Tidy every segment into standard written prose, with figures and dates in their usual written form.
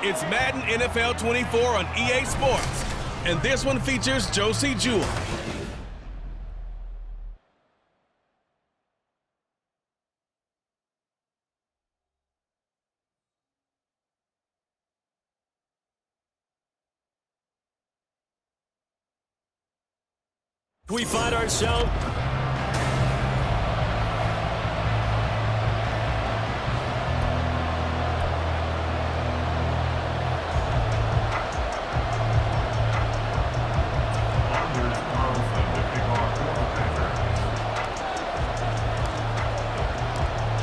It's Madden NFL 24 on EA Sports, and this one features Josie Jewell. We find ourselves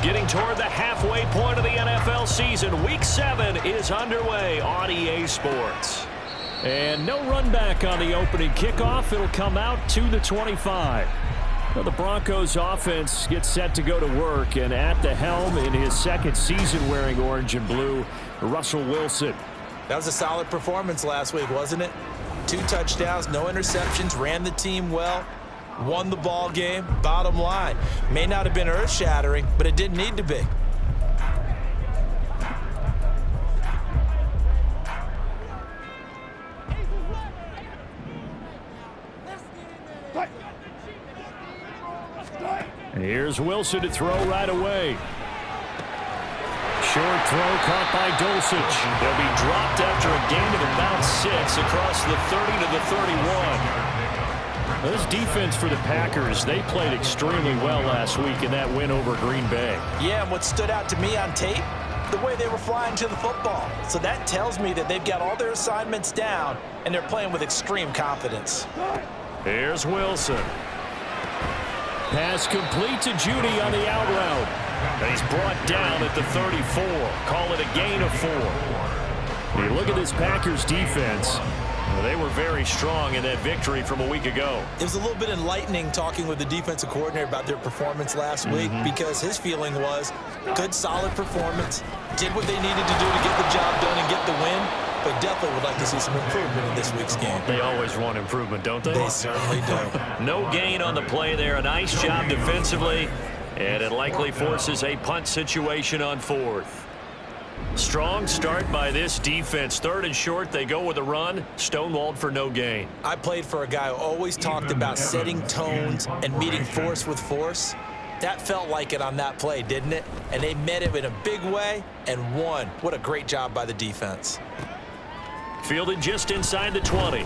getting toward the halfway point of the NFL season. Week 7 is underway on EA Sports. And no run back on the opening kickoff. It'll come out to the 25. Well, the Broncos offense gets set to go to work, and at the helm in his second season wearing orange and blue, Russell Wilson. That was a solid performance last week, wasn't it? 2 touchdowns, no interceptions, ran the team well, won the ball game. Bottom line, may not have been earth-shattering, but it didn't need to be. Here's Wilson to throw right away. Short throw caught by Dulcich. They'll be dropped after a gain of about 6 across the 30 to the 31. This defense for the Packers, they played extremely well last week in that win over Green Bay. Yeah, and what stood out to me on tape, the way they were flying to the football. So that tells me that they've got all their assignments down, and they're playing with extreme confidence. Here's Wilson. Pass complete to Judy on the out route. And he's brought down at the 34. Call it a gain of 4. When you look at this Packers defense, well, they were very strong in that victory from a week ago. It was a little bit enlightening talking with the defensive coordinator about their performance last week because his feeling was good, solid performance, did what they needed to do to get the job done and get the win, but definitely would like to see some improvement in this week's game. They always want improvement, don't they? They certainly do. No gain on the play there. A nice job defensively, and it likely forces a punt situation on 4th. Strong start by this defense. 3rd and short, they go with a run. Stonewalled for no gain. I played for a guy who always talked about setting tones and meeting force with force. That felt like it on that play, didn't it? And they met it in a big way and won. What a great job by the defense. Fielded just inside the 20.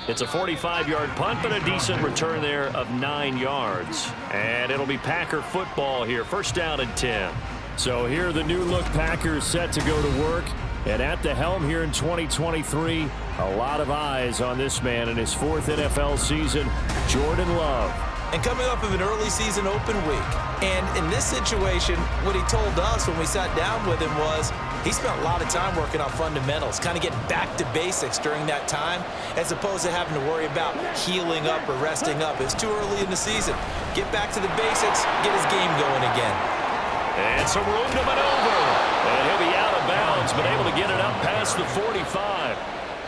It's a 45-yard punt, but a decent return there of 9 yards. And it'll be Packer football here. 1st down and 10. So here are the new-look Packers set to go to work. And at the helm here in 2023, a lot of eyes on this man in his 4th NFL season, Jordan Love. And coming off of an early season open week. And in this situation, what he told us when we sat down with him was he spent a lot of time working on fundamentals, kind of getting back to basics during that time, as opposed to having to worry about healing up or resting up. It's too early in the season. Get back to the basics, get his game going again. And some room to maneuver. And he'll be out of bounds, but able to get it up past the 45.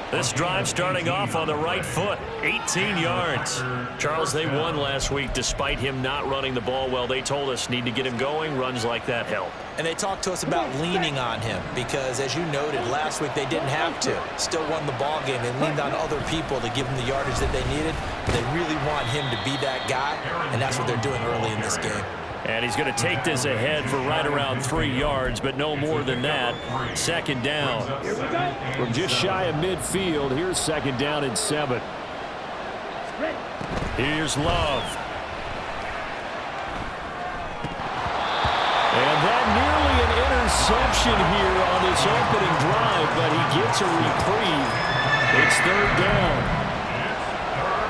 This drive starting off on the right foot, 18 yards. Charles, they won last week despite him not running the ball well. They told us need to get him going. Runs like that help. And they talked to us about leaning on him because, as you noted, last week they didn't have to. Still won the ball game. They leaned on other people to give them the yardage that they needed. But they really want him to be that guy, and that's what they're doing early in this game. And he's going to take this ahead for right around 3 yards, but no more than that. 2nd down. From just shy of midfield, here's 2nd down and 7. Here's Love. And that nearly an interception here on this opening drive, but he gets a reprieve. It's 3rd down.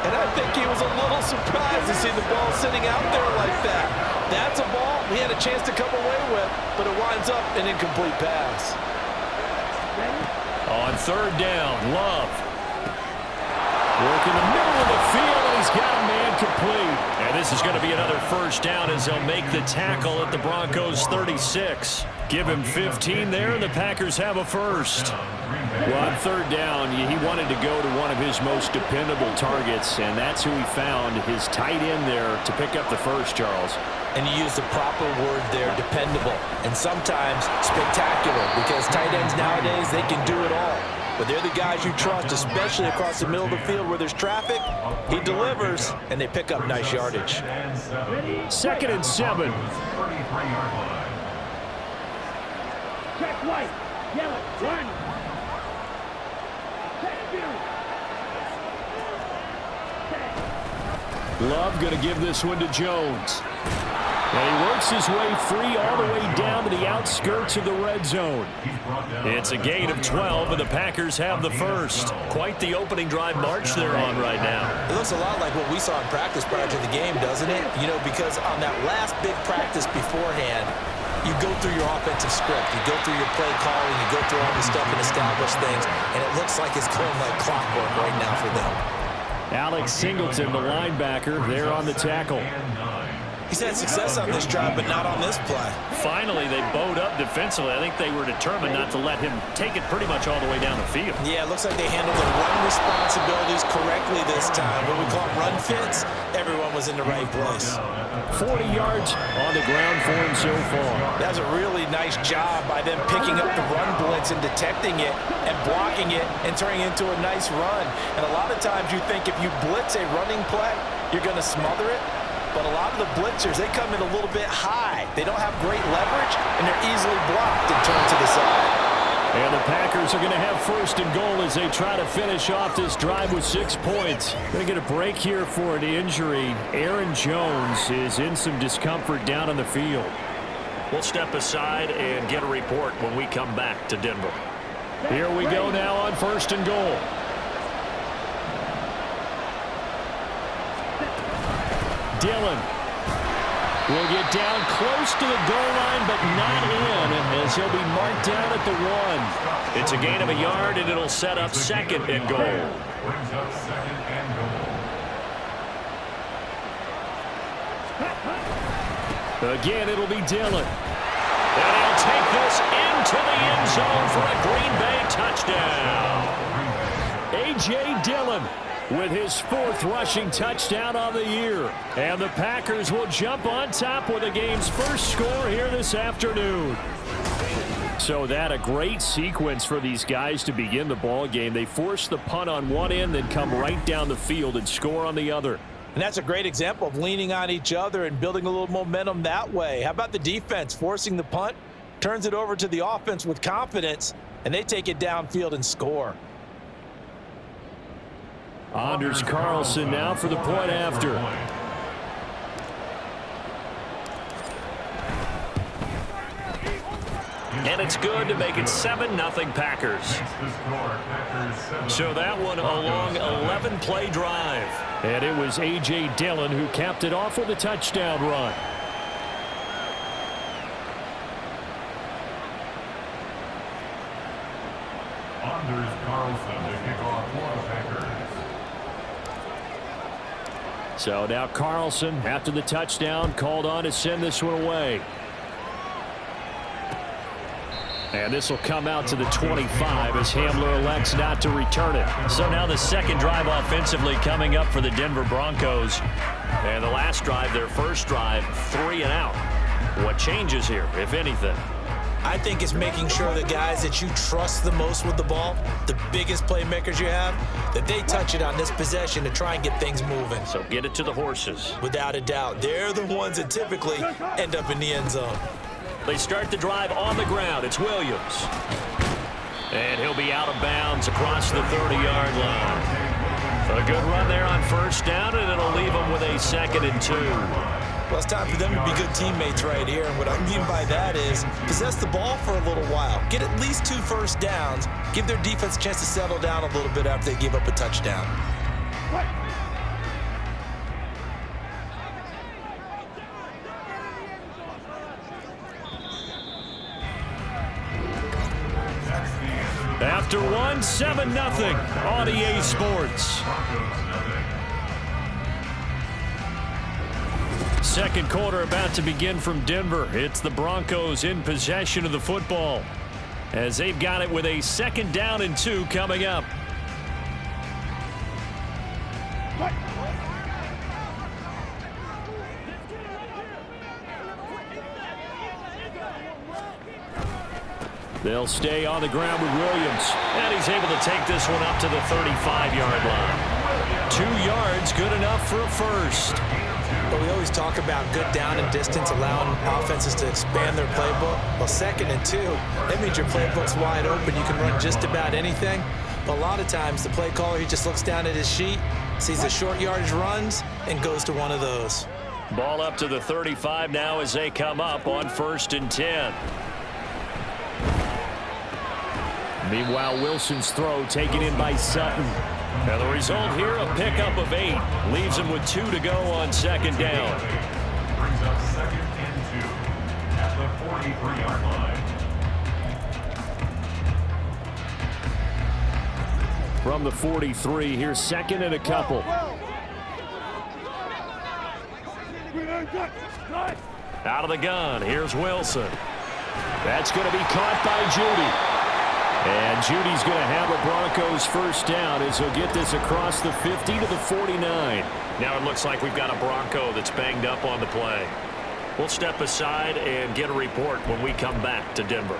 And I think he was a little surprised to see the ball sitting out there like that. That's a ball he had a chance to come away with, but it winds up an incomplete pass. On 3rd down, Love. Working the middle of the field, and he's got a man complete. And this is going to be another 1st down as they'll make the tackle at the Broncos 36. Give him 15 there, and the Packers have a 1st. Well, on third down, he wanted to go to one of his most dependable targets, and that's who he found, his tight end there, to pick up the first, Charles. And you used the proper word there, dependable, and sometimes spectacular, because tight ends nowadays, they can do it all. But they're the guys you trust, especially across the middle of the field where there's traffic. He delivers, and they pick up nice yardage. 2nd and 7. Check white. Yellow. Run. Love going to give this one to Jones. And he works his way free all the way down to the outskirts of the red zone. It's a gain of 12, and the Packers have the first. Quite the opening drive march they're on right now. It looks a lot like what we saw in practice prior to the game, doesn't it? You know, because on that last big practice beforehand, you go through your offensive script, you go through your play calling, you go through all the stuff and establish things, and it looks like it's going like clockwork right now for them. Alex Singleton, the linebacker, there on the tackle. He's had success on this drive, but not on this play. Finally, they bowed up defensively. I think they were determined not to let him take it pretty much all the way down the field. Yeah, it looks like they handled their run responsibilities correctly this time. When we call them run fits, everyone was in the right place. 40 yards on the ground for him so far. That was a really nice job by them picking up the run blitz and detecting it and blocking it and turning it into a nice run. And a lot of times you think if you blitz a running play, you're going to smother it. But a lot of the blitzers, they come in a little bit high. They don't have great leverage, and they're easily blocked and turned to the side. And the Packers are going to have 1st and goal as they try to finish off this drive with 6 points. Going to get a break here for an injury. Aaron Jones is in some discomfort down on the field. We'll step aside and get a report when we come back to Denver. Here we go now on 1st and goal. Dillon will get down close to the goal line, but not in, as he'll be marked down at the 1. It's a gain of a yard, and it'll set up 2nd and goal. Again, it'll be Dillon. And he'll take this into the end zone for a Green Bay touchdown. A.J. Dillon with his 4th rushing touchdown on the year. And the Packers will jump on top with the game's first score here this afternoon. So that a great sequence for these guys to begin the ball game. They force the punt on one end, then come right down the field and score on the other. And that's a great example of leaning on each other and building a little momentum that way. How about the defense forcing the punt, turns it over to the offense with confidence, and they take it downfield and score. Anders Carlson now for the point after. And it's good to make it 7-0 Packers. So that one a long 11-play drive. And it was A.J. Dillon who capped it off with a touchdown run. Anders Carlson to kick off for the Packers. So now Carlson, after the touchdown, called on to send this one away. And this will come out to the 25 as Hamler elects not to return it. So now the 2nd drive offensively coming up for the Denver Broncos. And the last drive, their first drive, 3 and out. What changes here, if anything? I think it's making sure the guys that you trust the most with the ball, the biggest playmakers you have, that they touch it on this possession to try and get things moving. So get it to the horses. Without a doubt, they're the ones that typically end up in the end zone. They start the drive on the ground. It's Williams. And he'll be out of bounds across the 30-yard line. A good run there on 1st down, and it'll leave them with a 2nd and 2. Well, it's time for them to be good teammates right here. And what I mean by that is possess the ball for a little while. Get at least 2 first downs. Give their defense a chance to settle down a little bit after they give up a touchdown. After one, 7-0 on EA Sports. Second quarter about to begin from Denver. It's the Broncos in possession of the football. as they've got it with a 2nd down and 2 coming up. They'll stay on the ground with Williams. And he's able to take this one up to the 35-yard line. 2 yards, good enough for a first. But we always talk about good down and distance, allowing offenses to expand their playbook. Well, 2nd and 2, that means your playbook's wide open. You can run just about anything. But a lot of times, the play caller, he just looks down at his sheet, sees the short yardage runs, and goes to one of those. Ball up to the 35 now as they come up on 1st and 10. Meanwhile, Wilson's throw taken in by Sutton. And the result here, a pickup of 8. Leaves him with 2 to go on 2nd down. Brings up 2nd and 2 at the 43-yard line. From the 43, here's 2nd and a couple. Out of the gun, here's Wilson. That's going to be caught by Judy. And Judy's going to have a Broncos 1st down as he'll get this across the 50 to the 49. Now it looks like we've got a Bronco that's banged up on the play. We'll step aside and get a report when we come back to Denver.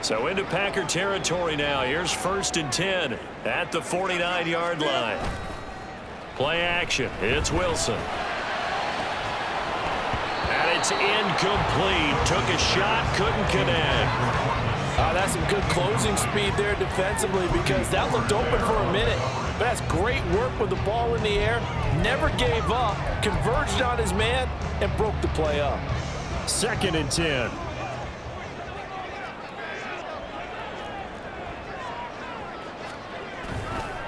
So into Packer territory now. Here's 1st and 10 at the 49-yard line. Play action. It's Wilson. And it's incomplete. Took a shot, couldn't connect. That's some good closing speed there defensively, because that looked open for a minute. But that's great work with the ball in the air. Never gave up, converged on his man, and broke the play up. 2nd and 10.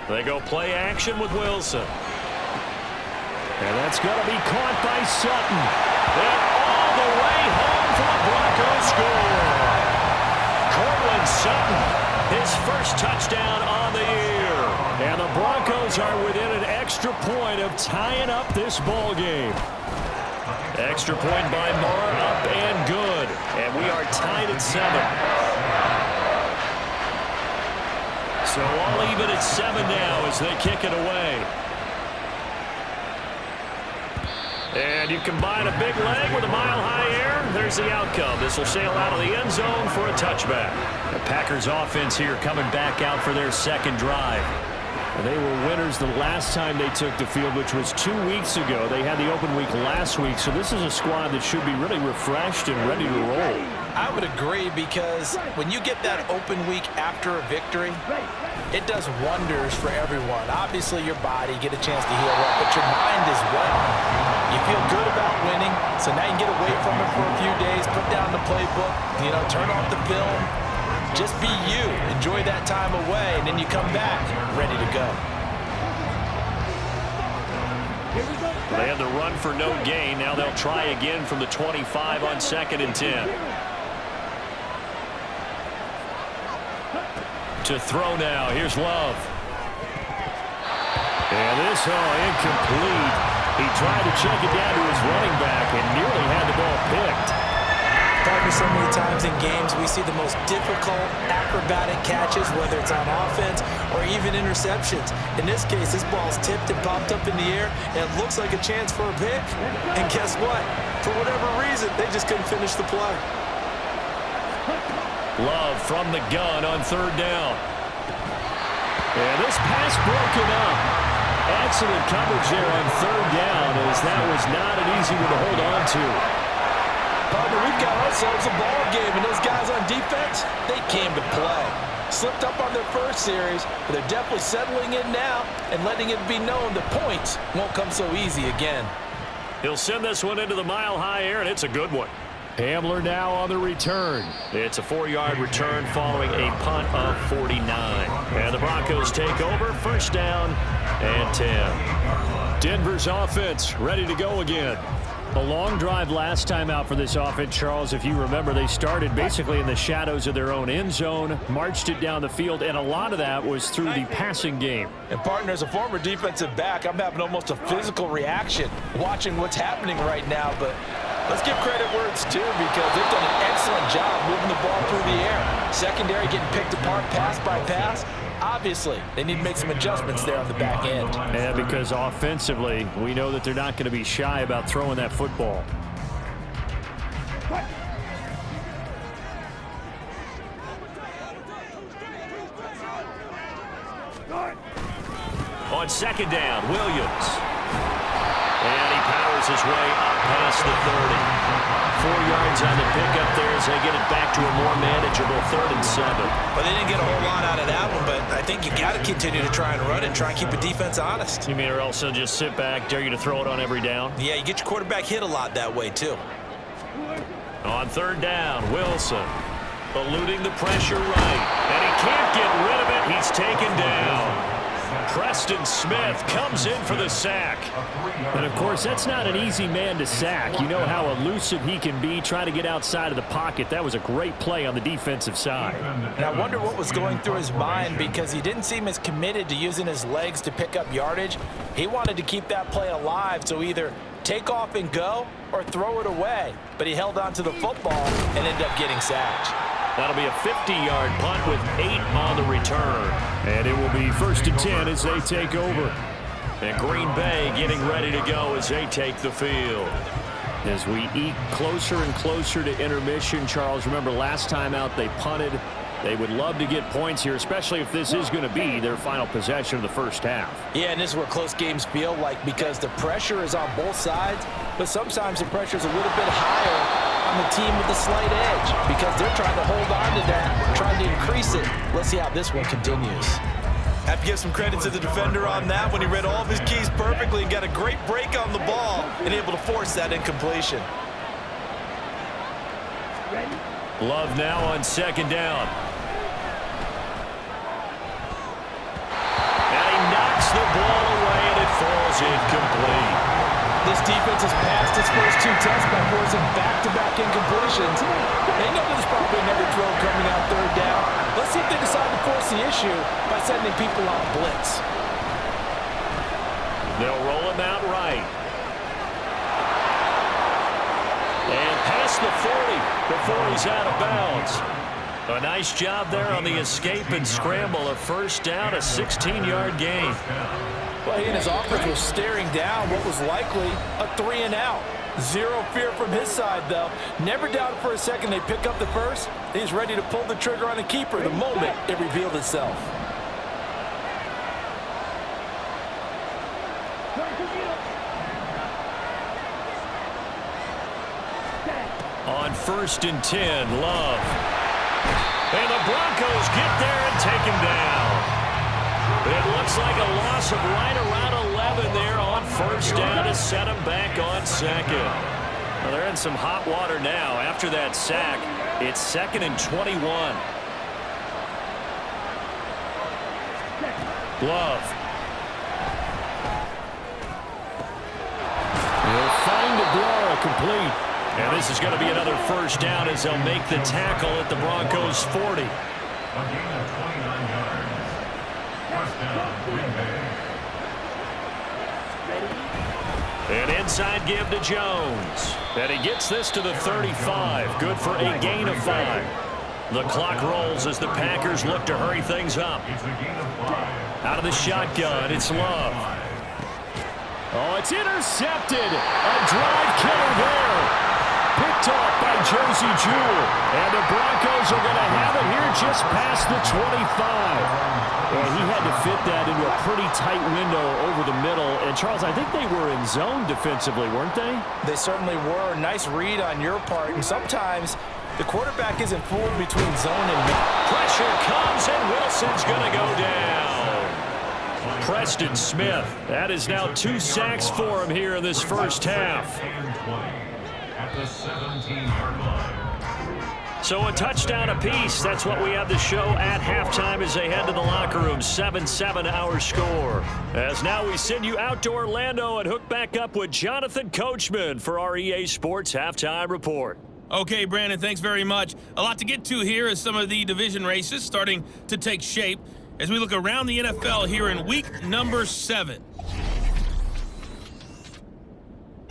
They go play action with Wilson. And that's going to be caught by Sutton. And all the way home for the Broncos score. Cortland Sutton, his 1st touchdown on the year. And the Broncos are within an extra point of tying up this ball game. Extra point by Marr, up and good. And we are tied at 7. So all even at 7 now as they kick it away. And you combine a big leg with a mile-high air. There's the outcome. This will sail out of the end zone for a touchback. The Packers offense here coming back out for their 2nd drive. They were winners the last time they took the field, which was 2 weeks ago. They had the open week last week, so this is a squad that should be really refreshed and ready to roll. I would agree, because when you get that open week after a victory, it does wonders for everyone. Obviously, your body, get a chance to heal up, but your mind as well. You feel good about winning, so now you can get away from it for a few days, put down the playbook, turn off the film. Just be you. Enjoy that time away, and then you come back ready to go. They had the run for no gain. Now they'll try again from the 25 on 2nd and 10. To throw now. Here's Love. And this, incomplete. He tried to check it down to his running back and nearly had the ball picked. Partner, so many times in games we see the most difficult acrobatic catches, whether it's on offense or even interceptions. In this case, this ball's tipped and popped up in the air, and it looks like a chance for a pick. And guess what? For whatever reason, they just couldn't finish the play. Love from the gun on 3rd down. And this pass broken up. Excellent coverage there on 3rd down, as that was not an easy one to hold on to. Partner, we've got ourselves a ball game, and those guys on defense, they came to play. Slipped up on their first series, but they're definitely settling in now and letting it be known the points won't come so easy again. He'll send this one into the mile-high air, and it's a good one. Hamler now on the return. It's a 4-yard return following a punt of 49. And the Broncos take over, 1st down and 10. Denver's offense ready to go again. A long drive last time out for this offense, Charles. If you remember, they started basically in the shadows of their own end zone, marched it down the field, and a lot of that was through the passing game. And partner, as a former defensive back, I'm having almost a physical reaction watching what's happening right now. But Let's give credit where it's due because they've done an excellent job moving the ball through the air. Secondary getting picked apart pass by pass. Obviously, they need to make some adjustments there on the back end. Yeah, because offensively, we know that they're not going to be shy about throwing that football. On second down, Williams. And he powers his way up past the 30. 4 yards on the pickup there as they get it back to a more manageable 3rd and 7. But they didn't get a whole lot out of that one, but I think you got to continue to try and run and try and keep the defense honest. You mean or else they'll just sit back, dare you to throw it on every down? Yeah, you get your quarterback hit a lot that way, too. On 3rd down, Wilson eluding the pressure right. And he can't get rid of it. He's taken down. Preston Smith comes in for the sack. And, of course, that's not an easy man to sack. You know how elusive he can be trying to get outside of the pocket. That was a great play on the defensive side. And I wonder what was going through his mind because he didn't seem as committed to using his legs to pick up yardage. He wanted to keep that play alive, so either take off and go or throw it away. But he held on to the football and ended up getting sacked. That'll be a 50-yard punt with 8 on the return. And it will be 1st and 10 as they take over. And Green Bay getting ready to go as they take the field. As we eke closer and closer to intermission, Charles, remember last time out they punted. They would love to get points here, especially if this is going to be their final possession of the first half. Yeah, and this is what close games feel like because the pressure is on both sides, but sometimes the pressure is a little bit higher on the team with the slight edge because they're trying to hold on to that, trying to increase it. Let's see how this one continues. Have to give some credit to the defender on that when he read all of his keys perfectly and got a great break on the ball and able to force that incompletion. Love now on 2nd down. And he knocks the ball away and it falls incomplete. This defense has passed its first 2 tests by forcing back-to-back incompletions. They know there's probably another throw coming out 3rd down. Let's see if they decide to force the issue by sending people on blitz. They'll roll him out right. And past the 40 before he's out of bounds. A nice job there on the escape and scramble. A 1st down, a 16-yard gain. Well, he and his offense was staring down what was likely a 3-and-out. Zero fear from his side, though. Never doubted for a second they pick up the first. He's ready to pull the trigger on a keeper the moment it revealed itself. On 1st and 10, Love. And the Broncos get there and take him down. It looks like a loss of right around 11 there on 1st down to set him back on 2nd. Well, they're in some hot water now. After that sack, it's 2nd and 21. Love. He'll find Aguara complete. And this is going to be another 1st down as they'll make the tackle at the Broncos' 40. A gain of 29 yards. 1st down, Green Bay. An inside give to Jones. And he gets this to the 35. Good for a gain of 5. The clock rolls as the Packers look to hurry things up. It's a gain of 5. Out of the shotgun, it's Love. Oh, it's intercepted. A drive killer there. Picked off by Josie Jewell. And the Broncos are going to have it here just past the 25. Well, he had to fit that into a pretty tight window over the middle. And, Charles, I think they were in zone defensively, weren't they? They certainly were. Nice read on your part. And sometimes the quarterback isn't fooled between zone and man. Pressure comes, and Wilson's going to go down. Preston Smith. That is now 2 sacks for him here in this first half. At the 17-yard line. So a touchdown apiece. That's what we have to show at halftime as they head to the locker room. 7-7 our score. As now we send you out to Orlando and hook back up with Jonathan Coachman for our EA Sports Halftime Report. Okay, Brandon, thanks very much. A lot to get to here as some of the division races starting to take shape as we look around the NFL here in week number 7.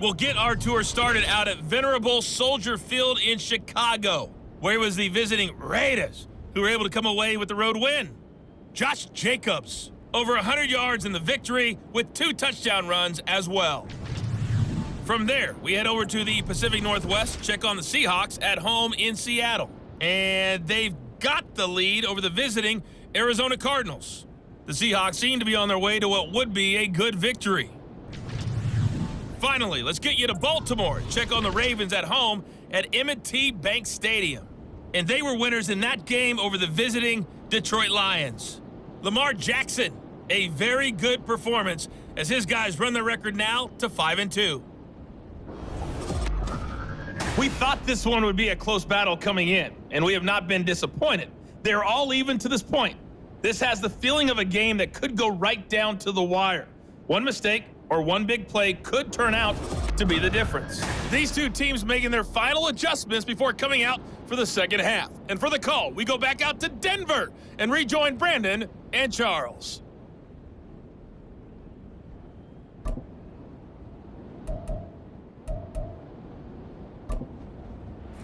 We'll get our tour started out at Venerable Soldier Field in Chicago, where it was the visiting Raiders who were able to come away with the road win. Josh Jacobs, over 100 yards in the victory with 2 touchdown runs as well. From there, we head over to the Pacific Northwest, check on the Seahawks at home in Seattle. And they've got the lead over the visiting Arizona Cardinals. The Seahawks seem to be on their way to what would be a good victory. Finally, let's get you to Baltimore. Check on the Ravens at home at M&T Bank Stadium. And they were winners in that game over the visiting Detroit Lions. Lamar Jackson, a very good performance as his guys run their record now to 5-2. We thought this one would be a close battle coming in, and we have not been disappointed. They're all even to this point. This has the feeling of a game that could go right down to the wire. One mistake or one big play could turn out to be the difference. These two teams making their final adjustments before coming out for the second half. And for the call, we go back out to Denver and rejoin Brandon and Charles.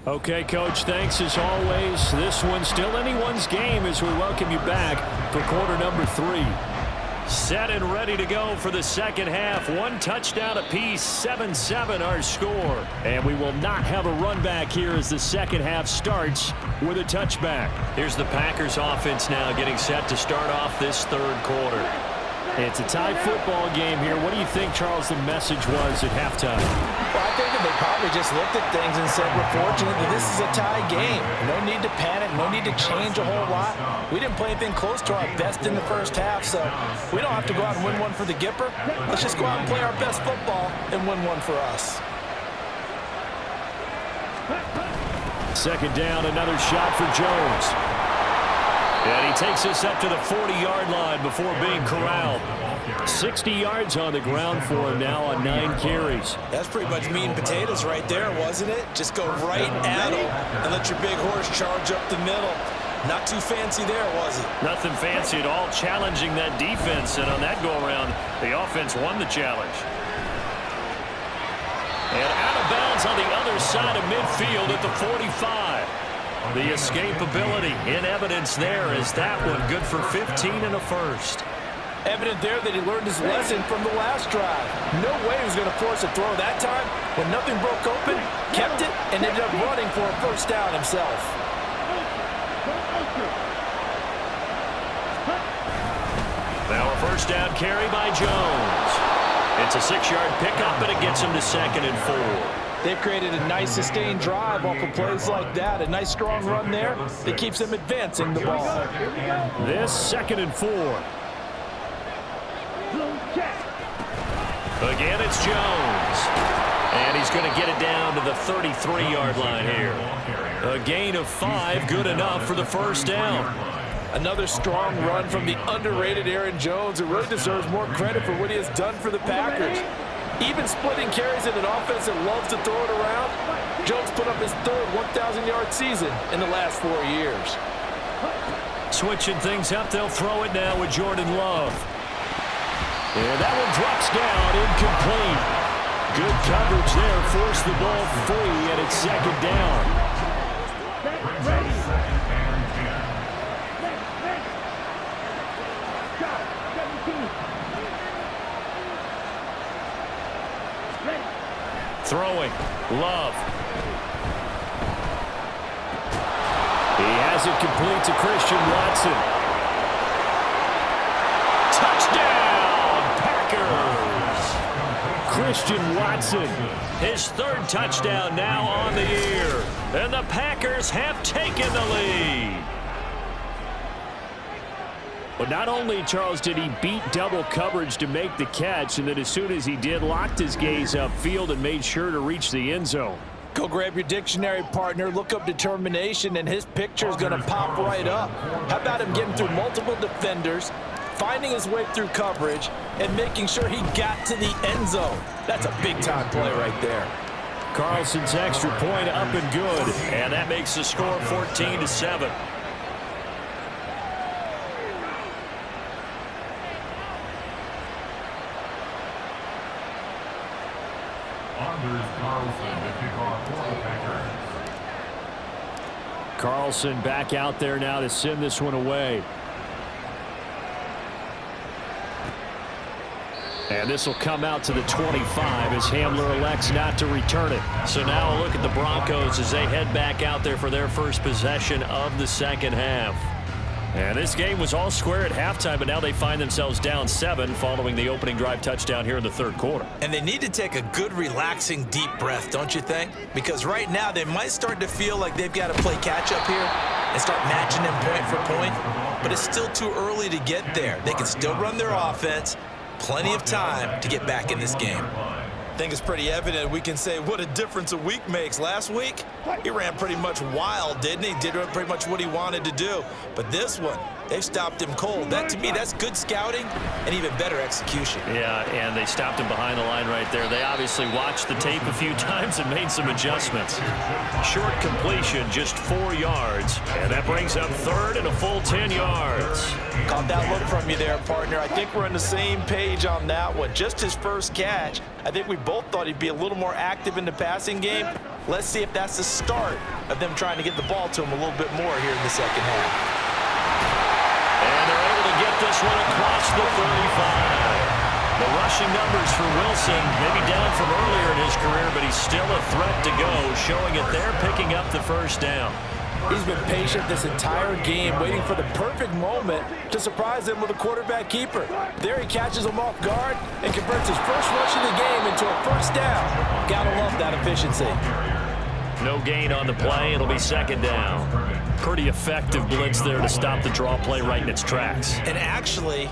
Okay, Coach, thanks as always. This one's still anyone's game as we welcome you back for quarter number 3. Set and ready to go for the second half. 1 touchdown apiece, 7-7 our score. And we will not have a run back here as the second half starts with a touchback. Here's the Packers offense now getting set to start off this third quarter. It's a tie football game here. What do you think, Charles, the message was at halftime? Well, I think that they probably just looked at things and said, we're fortunate that this is a tie game. No need to panic, no need to change a whole lot. We didn't play anything close to our best in the first half, so we don't have to go out and win one for the Gipper. Let's just go out and play our best football and win one for us. Second down, another shot for Jones. And he takes us up to the 40-yard line before being corralled. 60 yards on the ground for him now on 9 carries. That's pretty much meat and potatoes right there, wasn't it? Just go right at him and let your big horse charge up the middle. Not too fancy there, was it? Nothing fancy at all, challenging that defense. And on that go-around, the offense won the challenge. And out of bounds on the other side of midfield at the 45. The escapability in evidence there is that one good for 15 and a first. Evident there that he learned his lesson from the last drive. No way he was going to force a throw that time. When nothing broke open, kept it, and ended up running for a first down himself. Now a first down carry by Jones. It's a 6-yard pickup, and it gets him to 2nd and 4. They've created a nice sustained drive off of plays like that. A nice strong run there that keeps them advancing the ball. This 2nd and 4. Again, it's Jones. And he's going to get it down to the 33-yard line here. A gain of 5, good enough for the first down. Another strong run from the underrated Aaron Jones, who really deserves more credit for what he has done for the Packers. Even splitting carries in an offense that loves to throw it around, Jones put up his third 1,000-yard season in the last 4 years. Switching things up, they'll throw it now with Jordan Love. And that one drops down, incomplete. Good coverage there, forced the ball free, and it's 2nd down. Throwing, Love. He has it complete to Christian Watson. Touchdown, Packers! Christian Watson. His 3rd touchdown now on the year. And the Packers have taken the lead. But not only, Charles, did he beat double coverage to make the catch, and then as soon as he did, locked his gaze upfield and made sure to reach the end zone. Go grab your dictionary, partner, look up determination, and his picture is going to pop right up. How about him getting through multiple defenders, finding his way through coverage, and making sure he got to the end zone? That's a big-time play right there. Carlson's extra point up and good. And that makes the score 14-7. On Anders Carlson to kick off for the Packers. Carlson back out there now to send this one away. And this will come out to the 25 as Hamler elects not to return it. So now a look at the Broncos as they head back out there for their first possession of the second half. And this game was all square at halftime, but now they find themselves down 7 following the opening drive touchdown here in the third quarter. And they need to take a good, relaxing, deep breath, don't you think? Because right now they might start to feel like they've got to play catch-up here and start matching them point for point. But it's still too early to get there. They can still run their offense. Plenty of time to get back in this game. I think it's pretty evident we can say what a difference a week makes. Last week, he ran pretty much wild, didn't he? Did pretty much what he wanted to do. But this one, they've stopped him cold. That, to me, that's good scouting and even better execution. Yeah, and they stopped him behind the line right there. They obviously watched the tape a few times and made some adjustments. Short completion, just 4 yards. And that brings up third and a full 10 yards. Caught that look from you there, partner. I think we're on the same page on that one. Just his first catch. I think we both thought he'd be a little more active in the passing game. Let's see if that's the start of them trying to get the ball to him a little bit more here in the second half. And they're able to get this one across the 35. The rushing numbers for Wilson, maybe down from earlier in his career, but he's still a threat to go, showing it there, picking up the first down. He's been patient this entire game, waiting for the perfect moment to surprise them with a quarterback keeper. There he catches him off guard and converts his first rush of the game into a first down. Gotta love that efficiency. No gain on the play. It'll be second down. Pretty effective blitz there to stop the draw play right in its tracks. And actually,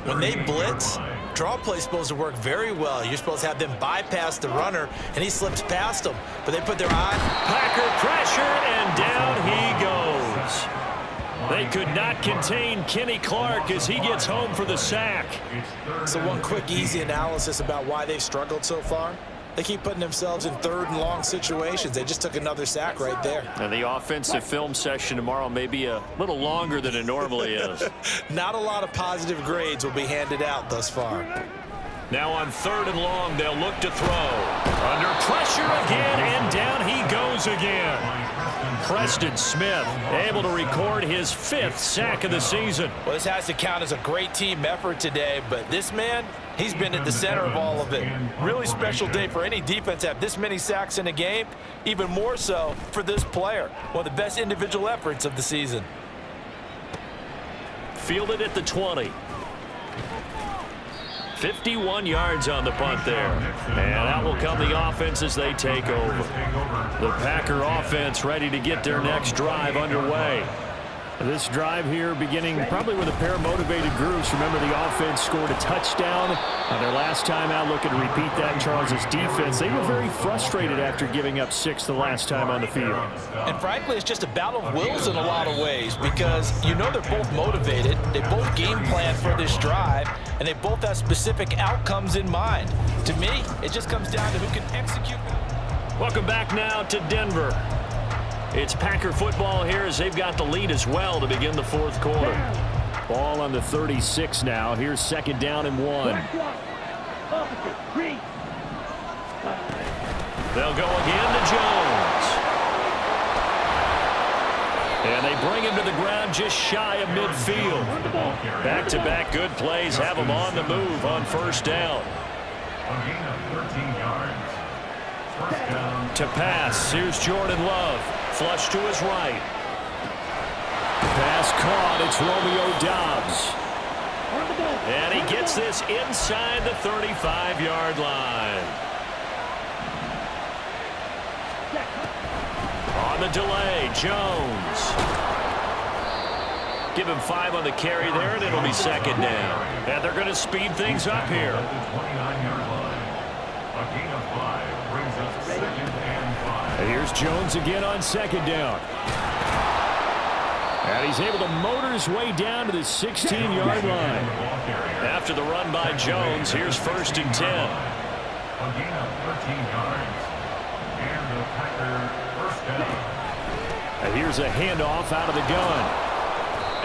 when they blitz, draw play is supposed to work very well. You're supposed to have them bypass the runner, and he slips past them. But they put their eye. Packer pressure, and down he goes. They could not contain Kenny Clark as he gets home for the sack. So one quick, easy analysis about why they've struggled so far. They keep putting themselves in third and long situations. They just took another sack right there. And the offensive film session tomorrow may be a little longer than it normally is. Not a lot of positive grades will be handed out thus far. Now on third and long, they'll look to throw. Under pressure again, and down he goes again. Preston Smith able to record his 5th sack of the season. Well, this has to count as a great team effort today, but this man, he's been at the center of all of it. Really special day for any defense to have this many sacks in a game, even more so for this player. One of the best individual efforts of the season. Fielded at the 20. 51 yards on the punt there. And out will come the offense as they take over. The Packer offense ready to get their next drive underway. This drive here beginning probably with a pair of motivated groups. Remember, the offense scored a touchdown on their last time out. Looking to repeat that. Charles' defense, they were very frustrated after giving up 6 the last time on the field. And frankly, it's just a battle of wills in a lot of ways, because you know they're both motivated. They both game plan for this drive, and they both have specific outcomes in mind. To me, it just comes down to who can execute. Welcome back now to Denver. It's Packer football here as they've got the lead as well to begin the fourth quarter. Ball on the 36 now. Here's second down and 1. They'll go again to Jones. And they bring him to the ground just shy of midfield. Back-to-back good plays have him on the move on first down. A gain of 13 yards. First down. To pass, here's Jordan Love. Flush to his right. Pass caught. It's Romeo Doubs. And he gets this inside the 35-yard line. On the delay, Jones. Give him 5 on the carry there, and it'll be second down. And they're going to speed things up here. The 29-yard line. A gain of 5 brings us second and 5. And here's Jones again on second down. And he's able to motor his way down to the 16-yard line. After the run by Jones, here's first and 10. A gain of 13 yards. And the Packer first down. And here's a handoff out of the gun.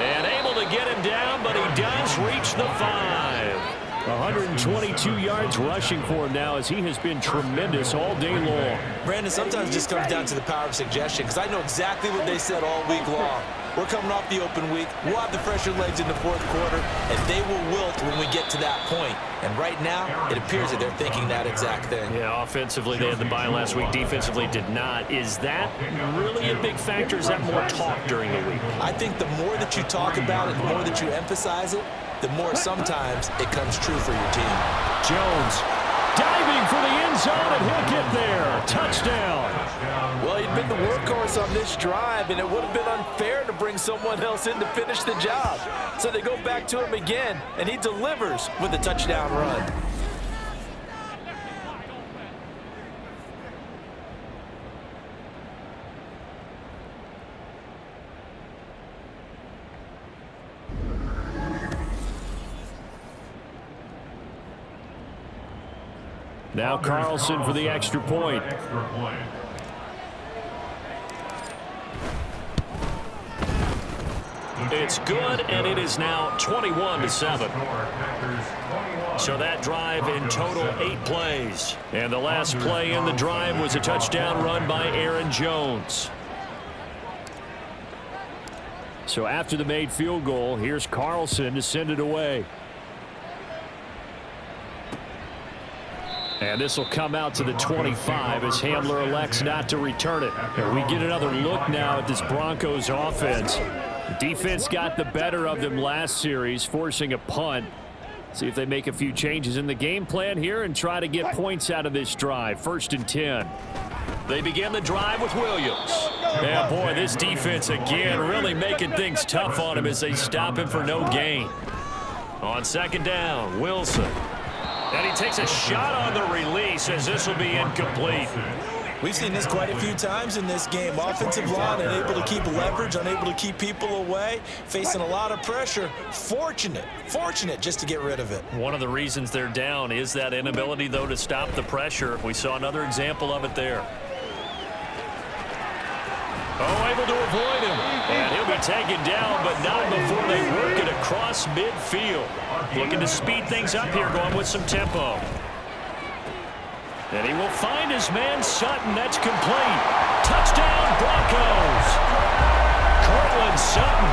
And able to get him down, but he does reach the 5. 122 yards rushing for him now, as he has been tremendous all day long. Brandon, sometimes it just comes down to the power of suggestion, because I know exactly what they said all week long. We're coming off the open week. We'll have the fresher legs in the fourth quarter, and they will wilt when we get to that point. And right now, it appears that they're thinking that exact thing. Yeah, offensively, they had the bye last week. Defensively, did not. Is that really a big factor? Is that more talk during the week? I think the more that you talk about it, the more that you emphasize it, the more sometimes it comes true for your team. Jones diving for the end zone, and he'll get there. Touchdown. Well, he'd been the workhorse on this drive, and it would have been unfair to bring someone else in to finish the job. So they go back to him again, and he delivers with a touchdown run. Now Carlson for the extra point. It's good, and it is now 21-7. So that drive in total 8 plays. And the last play in the drive was a touchdown run by Aaron Jones. So after the made field goal, here's Carlson to send it away. And this will come out to the 25 as Hamler elects not to return it. And we get another look now at this Broncos offense. The defense got the better of them last series, forcing a punt. See if they make a few changes in the game plan here and try to get points out of this drive. 1st and 10. They begin the drive with Williams. Yeah, boy, this defense again really making things tough on him as they stop him for no gain. On 2nd down, Wilson. And he takes a shot on the release as this will be incomplete. We've seen this quite a few times in this game. Offensive line unable to keep leverage, unable to keep people away, facing a lot of pressure. Fortunate just to get rid of it. One of the reasons they're down is that inability, though, to stop the pressure. We saw another example of it there. Oh, able to avoid him. And he'll be taken down, but not before they work it across midfield. Looking to speed things up here, going with some tempo. And he will find his man Sutton. That's complete. Touchdown, Broncos. Cortland Sutton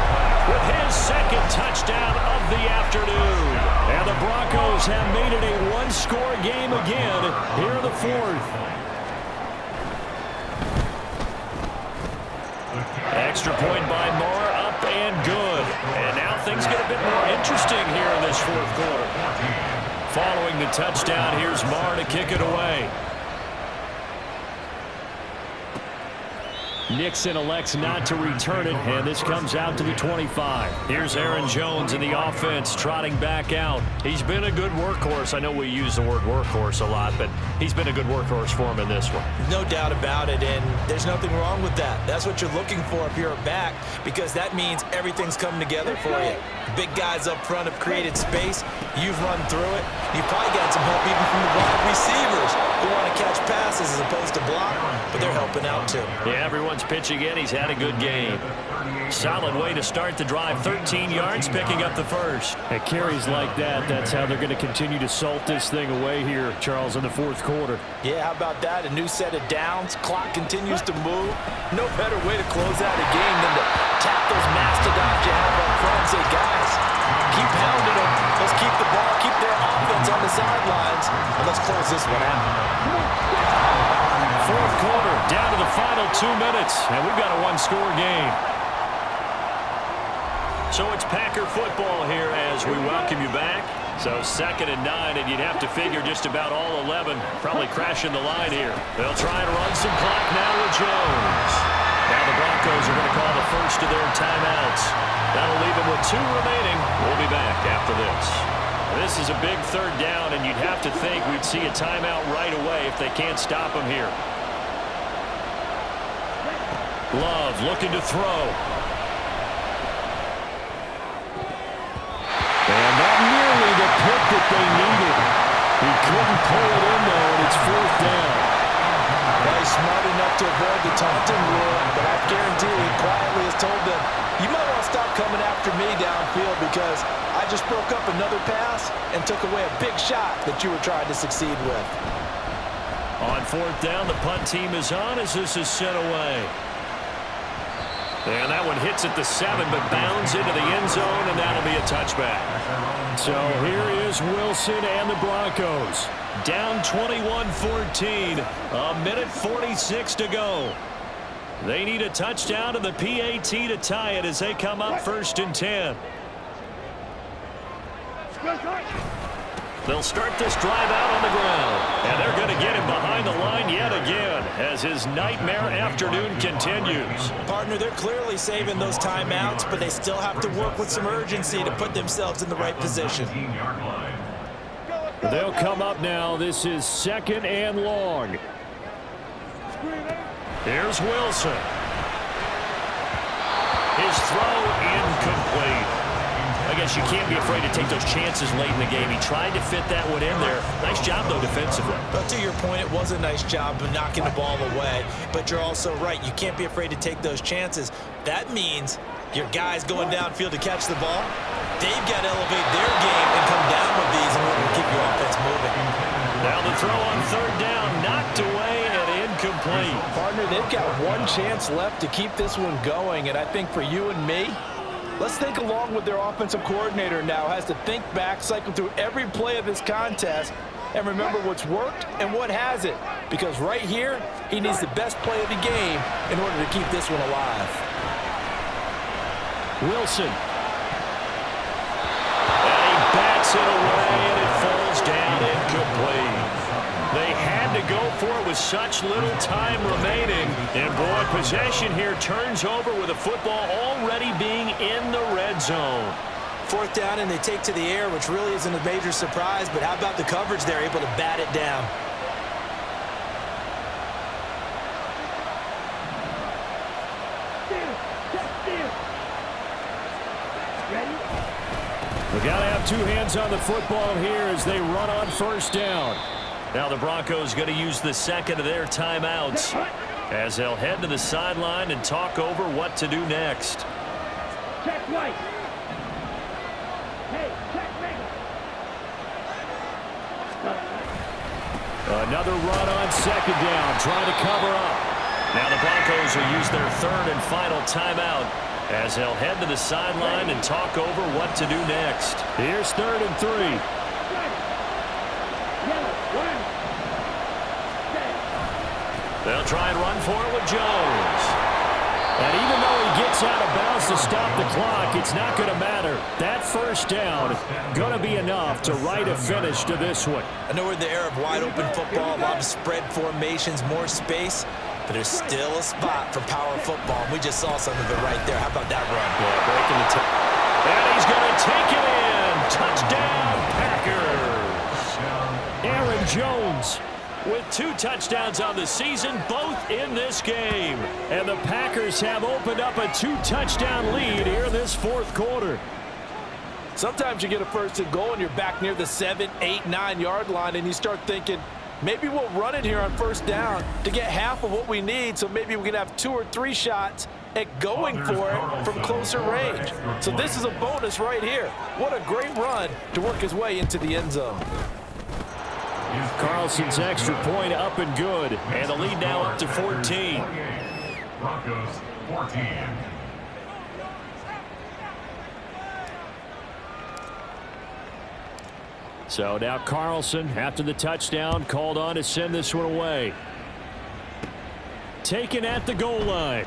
with his 2nd touchdown of the afternoon. And the Broncos have made it a one-score game again here in the 4th. Extra point by Moore, up and good. And now things get a bit more interesting here in this 4th quarter. Following the touchdown, here's Moore to kick it away. Nixon elects not to return it, and this comes out to the 25. Here's Aaron Jones in the offense trotting back out. He's been a good workhorse. I know we use the word workhorse a lot, but he's been a good workhorse for him in this one. No doubt about it, and there's nothing wrong with that. That's what you're looking for if you're a back, because that means everything's coming together for you. Big guys up front have created space. You've run through it. You've probably got some help even from the wide receivers who want to catch passes as opposed to block, but they're helping out too. Yeah, everyone's pitching in. He's had a good game. Solid way to start the drive. 13 yards, picking up the 1st. At carries like that, that's how they're going to continue to salt this thing away here, Charles, in the 4th quarter. Yeah, how about that? A new set of downs. Clock continues to move. No better way to close out a game than to tap those mastodons you have up front and say, guys, keep pounding them. Let's keep the ball, keep their offense on the sidelines, and let's close this one out. 4th quarter, down to the final 2 minutes, and we've got a one-score game. So it's Packer football here as we welcome you back. So 2nd and 9, and you'd have to figure just about all 11 probably crashing the line here. They'll try and run some clock now with Jones. Now the Broncos are going to call the first of their timeouts. That'll leave them with 2 remaining. We'll be back after this. This is a big 3rd down, and you'd have to think we'd see a timeout right away if they can't stop them here. Love looking to throw. And not nearly the pick that they needed. He couldn't pull it in, though, and it's 4th down. Well, he's smart enough to avoid the taunting rule, but I guarantee he quietly has told them, you might want to stop coming after me downfield because I just broke up another pass and took away a big shot that you were trying to succeed with. On fourth down, the punt team is on as this is sent away. And that one hits at the 7, but bounds into the end zone, and that'll be a touchback. So here is Wilson and the Broncos. Down 21-14, a minute 46 to go. They need a touchdown to the PAT to tie it as they come up 1st and 10. They'll start this drive out on the ground, and they're going to get him behind the line yet again as his nightmare afternoon continues. Partner, they're clearly saving those timeouts, but they still have to work with some urgency to put themselves in the right position. They'll come up now. This is 2nd and long. Here's Wilson. His throw incomplete. I guess you can't be afraid to take those chances late in the game. He tried to fit that one in there. Nice job, though, defensively. But to your point, it was a nice job of knocking the ball away. But you're also right. You can't be afraid to take those chances. That means your guys going downfield to catch the ball, they've got to elevate their game and come down with these in order to keep your offense moving. Now the throw on 3rd down, knocked away and incomplete. Partner, they've got one chance left to keep this one going, and I think for you and me, let's think along with their offensive coordinator now. Has to think back, cycle through every play of this contest, and remember what's worked and what hasn't. Because right here, he needs the best play of the game in order to keep this one alive. Wilson. And he bats it away, and it falls down incomplete. They had to go for it with such little time remaining. And, boy, possession here turns over with the football already being in the red zone. 4th down, and they take to the air, which really isn't a major surprise. But how about the coverage there, able to bat it down? We got to have 2 hands on the football here as they run on 1st down. Now the Broncos going to use the 2nd of their timeouts as they'll head to the sideline and talk over what to do next. Check White. Hey, check Megan. Another run on 2nd down, trying to cover up. Now the Broncos will use their 3rd and final timeout as they'll head to the sideline and talk over what to do next. Here's 3rd and 3. They'll try and run for it with Jones. And even though he gets out of bounds to stop the clock, it's not going to matter. That 1st down going to be enough to write a finish to this one. I know we're in the era of wide-open football, a lot of spread formations, more space, but there's still a spot for power football. We just saw some of it right there. How about that run? Yeah, breaking the and he's going to take it in. Touchdown, Packers. Aaron Jones with 2 touchdowns on the season, both in this game. And the Packers have opened up a 2-touchdown lead here in this 4th quarter. Sometimes you get a 1st and goal and you're back near the 7, 8, 9-yard line, and you start thinking, maybe we'll run it here on 1st down to get half of what we need, so maybe we can have 2 or 3 shots at going for it from closer range. So this is a bonus right here. What a great run to work his way into the end zone. Carlson's extra point up and good, and the lead now up to 14. Broncos 14. So now Carlson, after the touchdown, called on to send this one away. Taken at the goal line.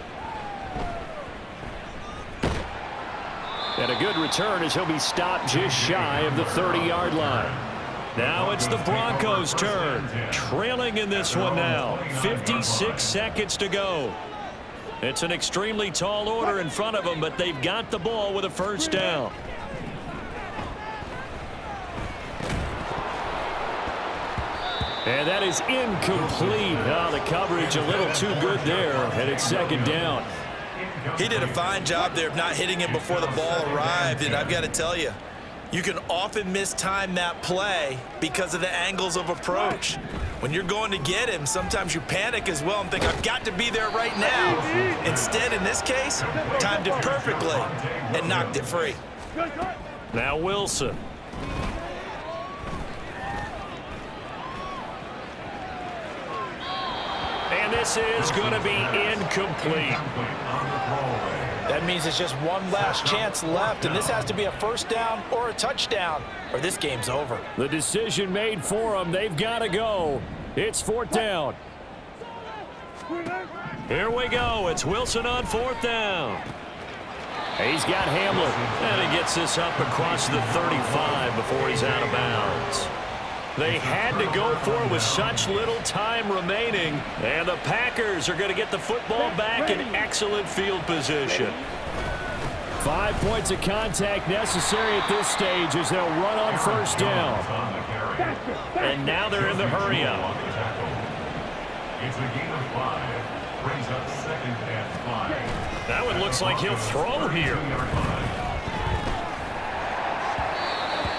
And a good return as he'll be stopped just shy of the 30-yard line. Now it's the Broncos' turn. Trailing in this one now. 56 seconds to go. It's an extremely tall order in front of them, but they've got the ball with a 1st down. And that is incomplete. Oh, the coverage a little too good there, and it's 2nd down. He did a fine job there of not hitting it before the ball arrived, and I've got to tell you, you can often mistime that play because of the angles of approach. When you're going to get him, sometimes you panic as well and think, I've got to be there right now. Instead, in this case, timed it perfectly and knocked it free. Now Wilson. And this is going to be incomplete. That means it's just one last chance left, and this has to be a first down or a touchdown, or this game's over. The decision made for them. They've got to go. It's fourth down. Here we go. It's Wilson on fourth down. He's got Hamlin. And he gets this up across the 35 before he's out of bounds. They had to go for it with such little time remaining, and the Packers are going to get the football back in excellent field position. 5 points of contact necessary at this stage as they'll run on first down. And now they're in the hurry-up. It's a gain of 5. Brings up second and 5. That one looks like he'll throw here.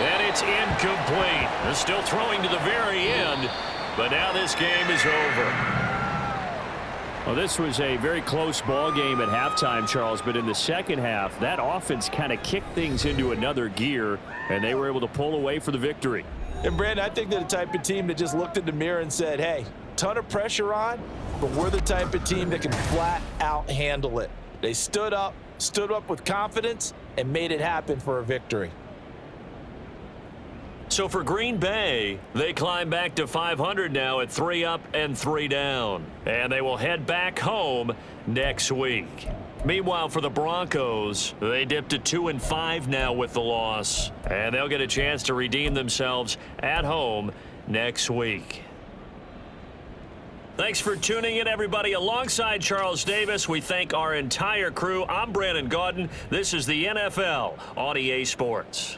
And it's incomplete. They're still throwing to the very end, but now this game is over. Well, this was a very close ball game at halftime, Charles, but in the second half, that offense kind of kicked things into another gear, and they were able to pull away for the victory. And, Brandon, I think they're the type of team that just looked in the mirror and said, hey, ton of pressure on, but we're the type of team that can flat out handle it. They stood up with confidence, and made it happen for a victory. So for Green Bay, they climb back to 500 now at 3 up and 3 down. And they will head back home next week. Meanwhile, for the Broncos, they dip to 2-5 now with the loss. And they'll get a chance to redeem themselves at home next week. Thanks for tuning in, everybody. Alongside Charles Davis, we thank our entire crew. I'm Brandon Gaudin. This is the NFL on EA Sports.